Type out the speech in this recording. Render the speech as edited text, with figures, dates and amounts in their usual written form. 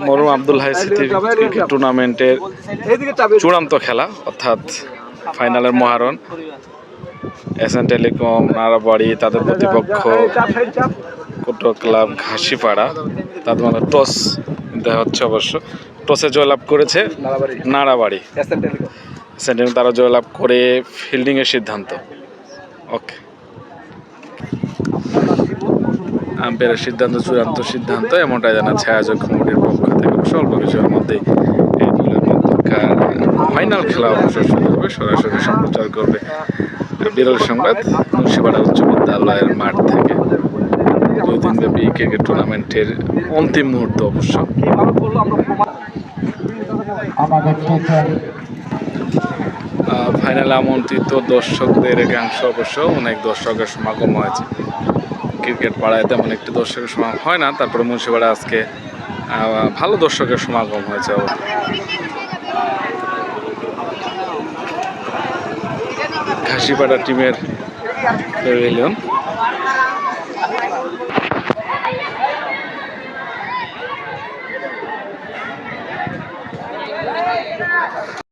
মরহুম আব্দুল হাই স্মৃতি ক্রিকেট টুর্নামেন্টের চূড়ান্ত খেলা অর্থাৎ ফাইনালের মহারণ এসএন টেলিকম নারাবাড়ি তাদের প্রতিপক্ষ কোটো ক্লাব ঘাসিপাড়া তাদের মধ্যে টস দেওয়া হচ্ছে। অবশ্য টসে জয়লাভ করেছে নারাবাড়ি। এসএন টেলিকম তারা জয়লাভ করে ফিল্ডিংয়ের সিদ্ধান্ত। ওকে, আম্পায়ারের সিদ্ধান্ত চূড়ান্ত সিদ্ধান্ত এমনটাই জানাচ্ছে আয়োজক কমিটির পক্ষ থেকে। স্বল্প কিছুর মধ্যেই এই দুইয়ের মধ্যকার ফাইনাল খেলা অবশ্যই শুরু হবে। সরাসরি সম্প্রচার করবে বিরল সংবাদ মুন্সিপাড়া উচ্চ বিদ্যালয়ের মাঠ থেকে। 2 দিনব্যাপী ক্রিকেট টুর্নামেন্টের অন্তিম মুহূর্ত অবশ্য। ফাইনালে আমন্ত্রিত দর্শকদের একাংশ অবশ্য অনেক দর্শকের সমাগম হয়েছে। ক্রিকেট পাড়ায় তেমন একটি দর্শকের সমাগম হয় না, তারপরে মুন্সিপাড়া আজকে ভালো দর্শকের সমাগম হয়েছে। ঘাসিপাড়া টিমের প্যাভিলিয়ন।